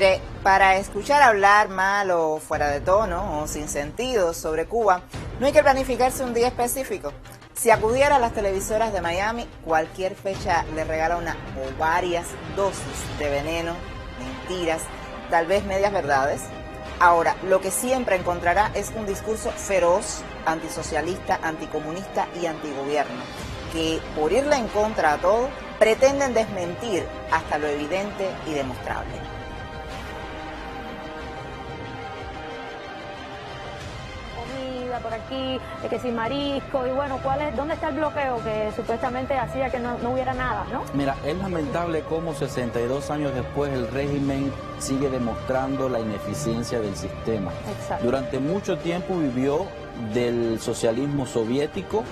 Mire, para escuchar hablar mal o fuera de tono o sin sentido sobre Cuba, no hay que planificarse un día específico. Si acudiera a las televisoras de Miami, cualquier fecha le regala una o varias dosis de veneno, mentiras, tal vez medias verdades. Ahora, lo que siempre encontrará es un discurso feroz, antisocialista, anticomunista y antigobierno, que por irle en contra a todo, pretenden desmentir hasta lo evidente y demostrable. Por aquí, que sin marisco, y bueno, ¿dónde está el bloqueo que supuestamente hacía que no hubiera nada, ¿no? Mira, es lamentable cómo 62 años después el régimen sigue demostrando la ineficiencia del sistema. Exacto. Durante mucho tiempo vivió del socialismo soviético,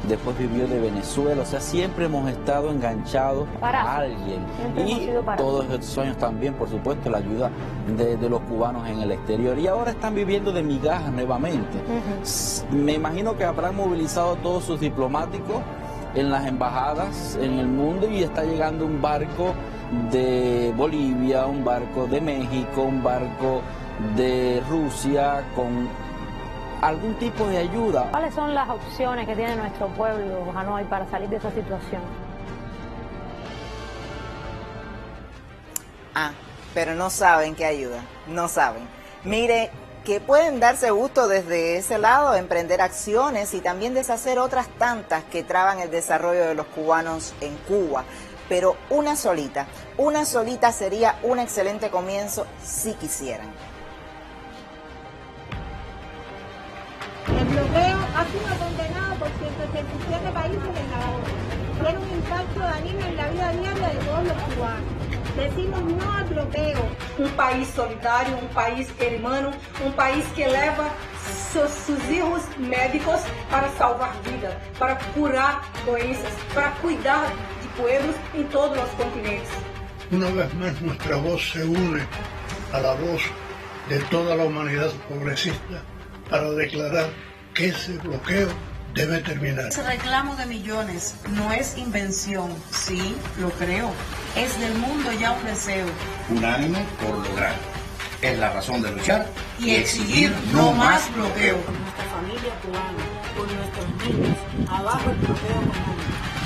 después vivió de Venezuela, o sea, siempre hemos estado enganchados a alguien. Y todos estos años también, por supuesto, la ayuda de los cubanos en el exterior. Y ahora están viviendo de migajas nuevamente. Me imagino que habrán movilizado a todos sus diplomáticos en las embajadas en el mundo y está llegando un barco de Bolivia, un barco de México, un barco de Rusia con algún tipo de ayuda. ¿Cuáles son las opciones que tiene nuestro pueblo, Hanoi, para salir de esa situación? Pero no saben qué ayuda, no saben. Mire, que pueden darse gusto desde ese lado, emprender acciones y también deshacer otras tantas que traban el desarrollo de los cubanos en Cuba. Pero una solita sería un excelente comienzo si quisieran. El bloqueo ha sido condenado por 187 países en la ONU. Tiene un impacto dañino en la vida diaria de todos los cubanos. Decimos no al bloqueo. Um país solidário, um país hermano, um país que leva seus erros médicos para salvar vidas, para curar doenças, para cuidar de pueblos en todos los continentes. Una vez más nuestra voz se une a la voz de toda la humanidad progresista para declarar que ese bloqueo debe terminar. Ese reclamo de millones no es invención, sí, lo creo, es del mundo ya ofrecido. Unánime por lograr. Es la razón de luchar y exigir no más bloqueo. Por nuestra familia cubana, por nuestros niños, abajo el bloqueo económico.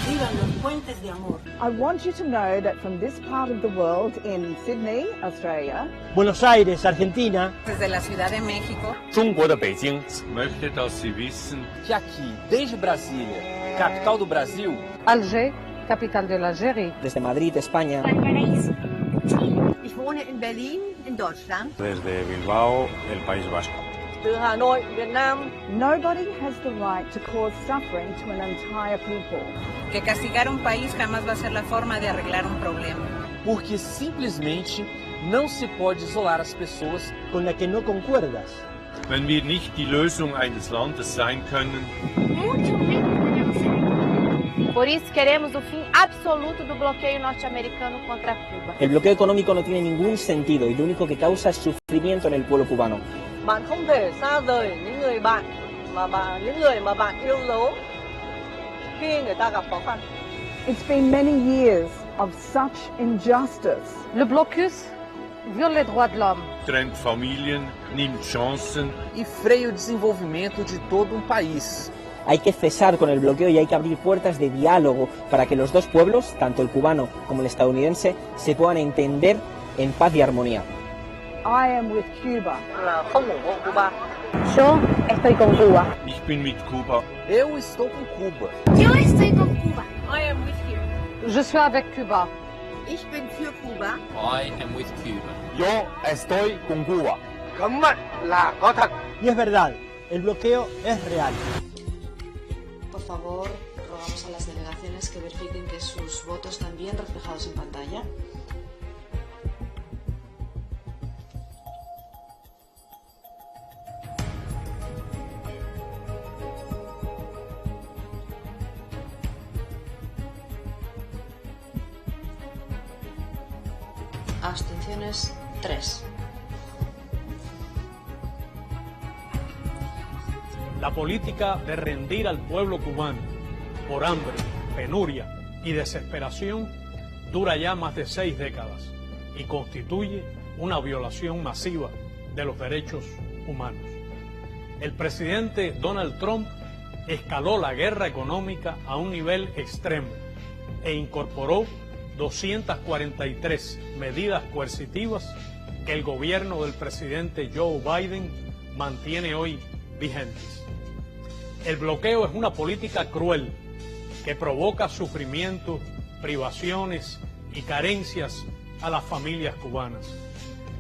Vivan los puentes de amor. I want you to know that from this part of the world, in Sydney, Australia, Buenos Aires, Argentina, desde la Ciudad de México, 中国的北京 möchte, dass Sie wissen, que aqui, desde Brasília, capital do Brasil, Alger, capital de Algérie, desde Madrid, España, Valparaíso, Chile. Ich wohne in Berlin, in Deutschland. Desde Bilbao, el País Vasco. Từ Hà Nội, Việt Nam. Nobody has the right to cause suffering to an entire people. Que castigar un país jamás va a ser la forma de arreglar un problema. Porque simplesmente não se pode isolar as pessoas con las que no concuerdas. Wenn wir nicht die Lösung eines Landes sein können, Por isso queremos o fim absoluto do bloqueio norte-americano contra Cuba. El bloqueo económico no tiene ningún sentido y lo único que causa es sufrimiento en el pueblo cubano. Bạn không thể xa rời những người bạn mà bạn yêu dấu khi người ta gặp khó khăn. It's been many years of such injustice. Le blocus viole les droits de l'homme. Trennt Familien, nimmt Chancen. E freia o desenvolvimento de todo um país. Hay que cesar con el bloqueo y hay que abrir puertas de diálogo para que los dos pueblos, tanto el cubano como el estadounidense, se puedan entender en paz y armonía. I am with Cuba. Yo estoy con Cuba. Ich bin mit Cuba. Eu estou com Cuba. Yo estoy con Cuba. I am with you. Je suis avec Cuba. Ich bin für Cuba. I am with Cuba. Yo estoy con Cuba. Y es verdad, el bloqueo es real. Por favor, rogamos a las delegaciones que verifiquen que sus votos están bien reflejados en pantalla. Abstenciones 3. La política de rendir al pueblo cubano por hambre, penuria y desesperación dura ya más de 6 décadas y constituye una violación masiva de los derechos humanos. El presidente Donald Trump escaló la guerra económica a un nivel extremo e incorporó 243 medidas coercitivas que el gobierno del presidente Joe Biden mantiene hoy vigentes. El bloqueo es una política cruel que provoca sufrimiento, privaciones y carencias a las familias cubanas.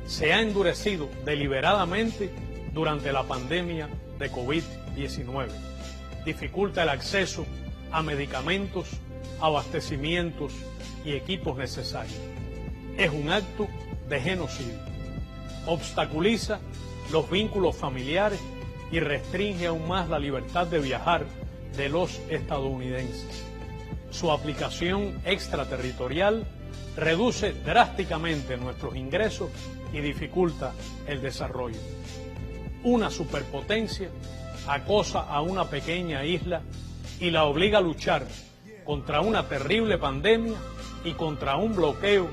Se ha endurecido deliberadamente durante la pandemia de COVID-19. Dificulta el acceso a medicamentos, abastecimientos y equipos necesarios. Es un acto de genocidio. Obstaculiza los vínculos familiares y restringe aún más la libertad de viajar de los estadounidenses. Su aplicación extraterritorial reduce drásticamente nuestros ingresos y dificulta el desarrollo. Una superpotencia acosa a una pequeña isla y la obliga a luchar contra una terrible pandemia y contra un bloqueo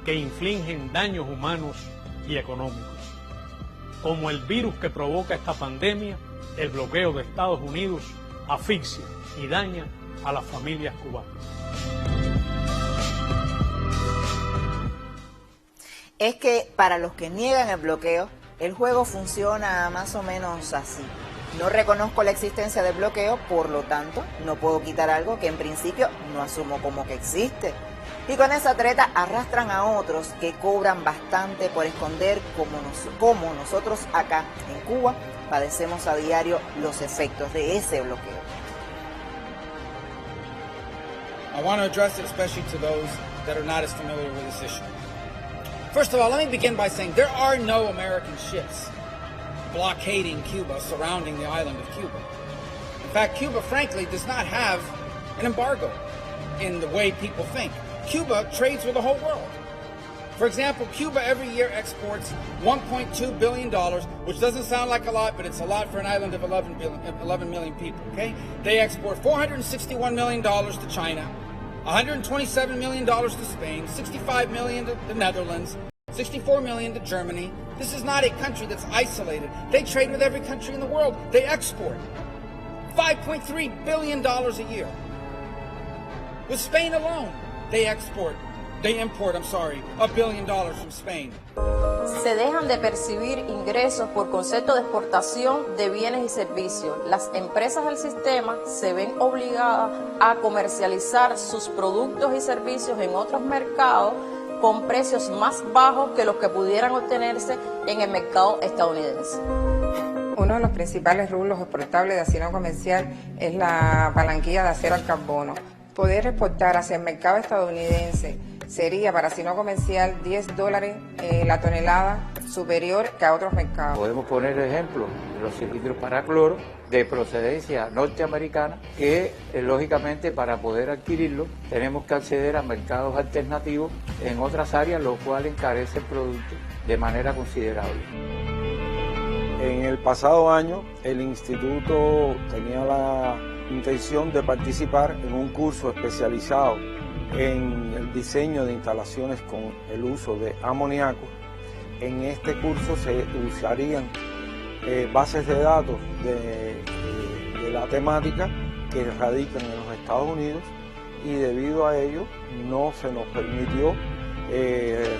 que infligen daños humanos y económicos. Como el virus que provoca esta pandemia, el bloqueo de Estados Unidos asfixia y daña a las familias cubanas. Es que para los que niegan el bloqueo, el juego funciona más o menos así. No reconozco la existencia del bloqueo, por lo tanto, no puedo quitar algo que en principio no asumo como que existe. Y con esa treta arrastran a otros que cobran bastante por esconder como nosotros acá en Cuba padecemos a diario los efectos de ese bloqueo. I want to address it especially to those that are not as familiar with this issue. First of all, let me begin by saying there are no American ships blockading Cuba, surrounding the island of Cuba. In fact, Cuba, frankly, does not have an embargo in the way people think. Cuba trades with the whole world. For example, Cuba every year exports $1.2 billion, which doesn't sound like a lot, but it's a lot for an island of 11 million people, okay? They export $461 million to China, $127 million to Spain, $65 million to the Netherlands, $64 million to Germany. This is not a country that's isolated. They trade with every country in the world. They export $5.3 billion a year. With Spain alone, they import $1 billion from Spain. Se dejan de percibir ingresos por concepto de exportación de bienes y servicios. Las empresas del sistema se ven obligadas a comercializar sus productos y servicios en otros mercados con precios más bajos que los que pudieran obtenerse en el mercado estadounidense. Uno de los principales rublos exportables de acero comercial es la palanquilla de acero al carbono. Poder exportar hacia el mercado estadounidense sería para acero comercial $10 la tonelada, superior que a otros mercados. Podemos poner ejemplo de los cilindros para cloro de procedencia norteamericana que lógicamente para poder adquirirlo tenemos que acceder a mercados alternativos en otras áreas, lo cual encarece el producto de manera considerable. En el pasado año el instituto tenía la intención de participar en un curso especializado en el diseño de instalaciones con el uso de amoníaco. En este curso se usarían bases de datos de la temática que radican en los Estados Unidos y debido a ello no se nos permitió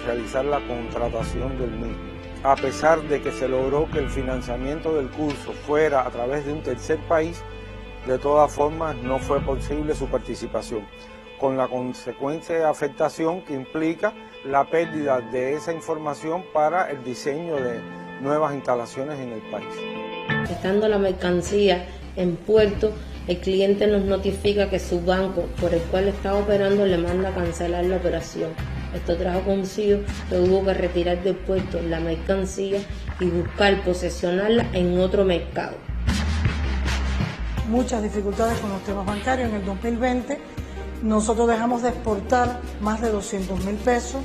realizar la contratación del mismo. A pesar de que se logró que el financiamiento del curso fuera a través de un tercer país, de todas formas no fue posible su participación, con la consecuente afectación que implica la pérdida de esa información para el diseño de nuevas instalaciones en el país. Estando la mercancía en puerto, el cliente nos notifica que su banco por el cual está operando le manda a cancelar la operación. Esto trajo consigo que hubo que retirar del puerto la mercancía y buscar posesionarla en otro mercado. Muchas dificultades con los temas bancarios. En el 2020 nosotros dejamos de exportar más de 200.000 pesos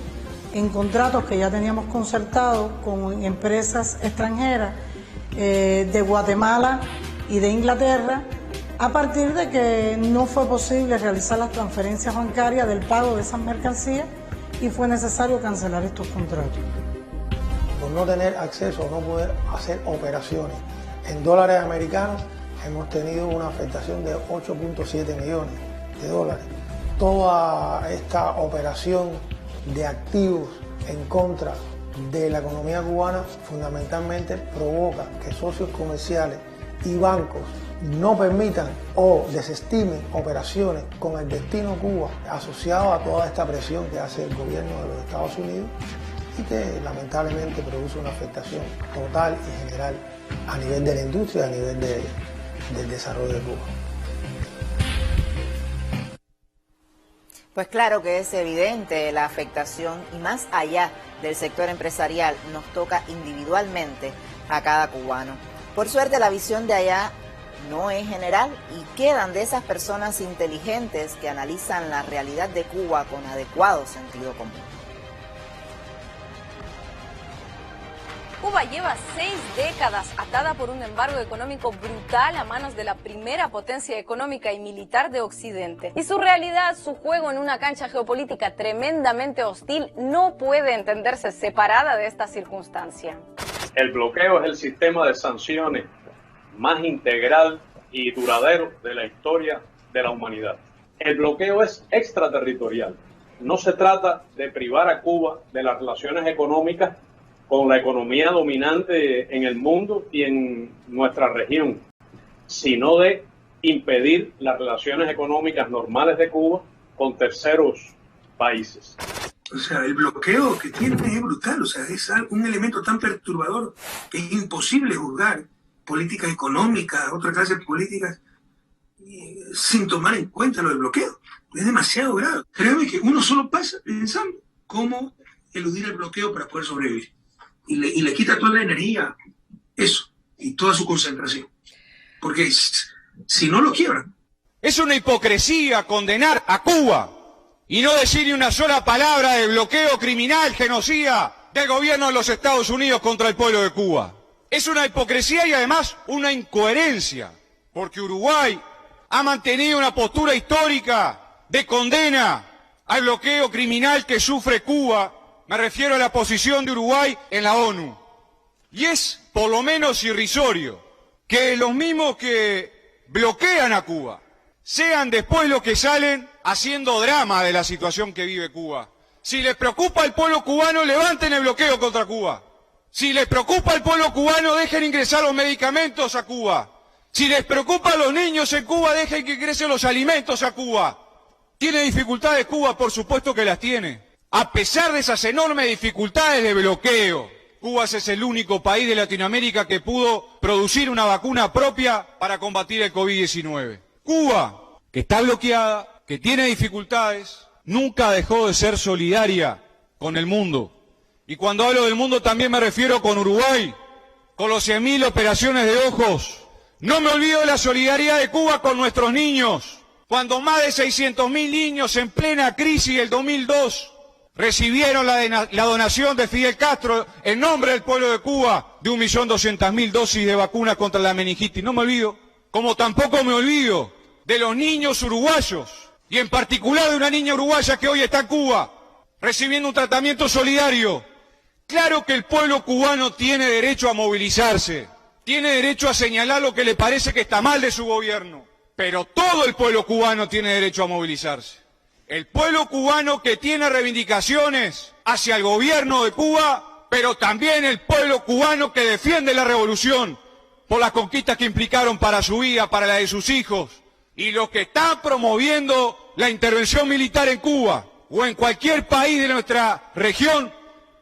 en contratos que ya teníamos concertados con empresas extranjeras de Guatemala y de Inglaterra, a partir de que no fue posible realizar las transferencias bancarias del pago de esas mercancías y fue necesario cancelar estos contratos. por no tener acceso o no poder hacer operaciones en dólares americanos, hemos tenido una afectación de 8.7 millones de dólares. Toda esta operación de activos en contra de la economía cubana fundamentalmente provoca que socios comerciales y bancos no permitan o desestimen operaciones con el destino Cuba asociado a toda esta presión que hace el gobierno de los Estados Unidos y que lamentablemente produce una afectación total y general a nivel de la industria, a nivel del desarrollo de Cuba. Pues claro que es evidente la afectación y más allá del sector empresarial nos toca individualmente a cada cubano. Por suerte la visión de allá no es general y quedan de esas personas inteligentes que analizan la realidad de Cuba con adecuado sentido común. Cuba lleva 6 décadas atada por un embargo económico brutal a manos de la primera potencia económica y militar de Occidente. Y su realidad, su juego en una cancha geopolítica tremendamente hostil, no puede entenderse separada de esta circunstancia. El bloqueo es el sistema de sanciones más integral y duradero de la historia de la humanidad. El bloqueo es extraterritorial. No se trata de privar a Cuba de las relaciones económicas con la economía dominante en el mundo y en nuestra región, sino de impedir las relaciones económicas normales de Cuba con terceros países. O sea, el bloqueo que tiene es brutal, o sea, es un elemento tan perturbador que es imposible juzgar políticas económicas, otra clase de políticas, sin tomar en cuenta lo del bloqueo. Es demasiado grave. Créeme que uno solo pasa pensando cómo eludir el bloqueo para poder sobrevivir. Y le quita toda la energía, eso, y toda su concentración. Porque si no lo quiebran. Es una hipocresía condenar a Cuba y no decir ni una sola palabra de bloqueo criminal, genocida del gobierno de los Estados Unidos contra el pueblo de Cuba. Es una hipocresía y además una incoherencia, porque Uruguay ha mantenido una postura histórica de condena al bloqueo criminal que sufre Cuba. Me refiero a la posición de Uruguay en la ONU. Y es por lo menos irrisorio que los mismos que bloquean a Cuba sean después los que salen haciendo drama de la situación que vive Cuba. Si les preocupa al pueblo cubano, levanten el bloqueo contra Cuba. Si les preocupa al pueblo cubano, dejen ingresar los medicamentos a Cuba. Si les preocupa a los niños en Cuba, dejen que ingresen los alimentos a Cuba. ¿Tiene dificultades Cuba? Por supuesto que las tiene. A pesar de esas enormes dificultades de bloqueo, Cuba es el único país de Latinoamérica que pudo producir una vacuna propia para combatir el COVID-19. Cuba, que está bloqueada, que tiene dificultades, nunca dejó de ser solidaria con el mundo. Y cuando hablo del mundo también me refiero con Uruguay, con los 100.000 operaciones de ojos. No me olvido de la solidaridad de Cuba con nuestros niños, cuando más de 600.000 niños en plena crisis del 2002 recibieron la donación de Fidel Castro en nombre del pueblo de Cuba de 1.200.000 dosis de vacuna contra la meningitis. No me olvido, como tampoco me olvido de los niños uruguayos, y en particular de una niña uruguaya que hoy está en Cuba, recibiendo un tratamiento solidario. Claro que el pueblo cubano tiene derecho a movilizarse, tiene derecho a señalar lo que le parece que está mal de su gobierno, pero todo el pueblo cubano tiene derecho a movilizarse. El pueblo cubano que tiene reivindicaciones hacia el gobierno de Cuba, pero también el pueblo cubano que defiende la revolución por las conquistas que implicaron para su vida, para la de sus hijos, y los que están promoviendo la intervención militar en Cuba o en cualquier país de nuestra región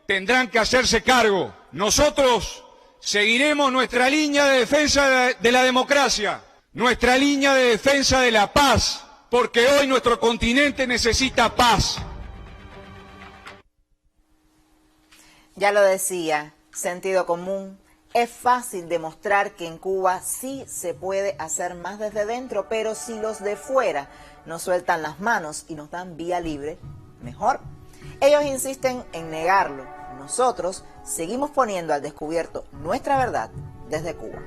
tendrán que hacerse cargo. Nosotros seguiremos nuestra línea de defensa de la democracia, nuestra línea de defensa de la paz, porque hoy nuestro continente necesita paz. Ya lo decía, sentido común. Es fácil demostrar que en Cuba sí se puede hacer más desde dentro, pero si los de fuera nos sueltan las manos y nos dan vía libre, mejor. Ellos insisten en negarlo. Nosotros seguimos poniendo al descubierto nuestra verdad desde Cuba.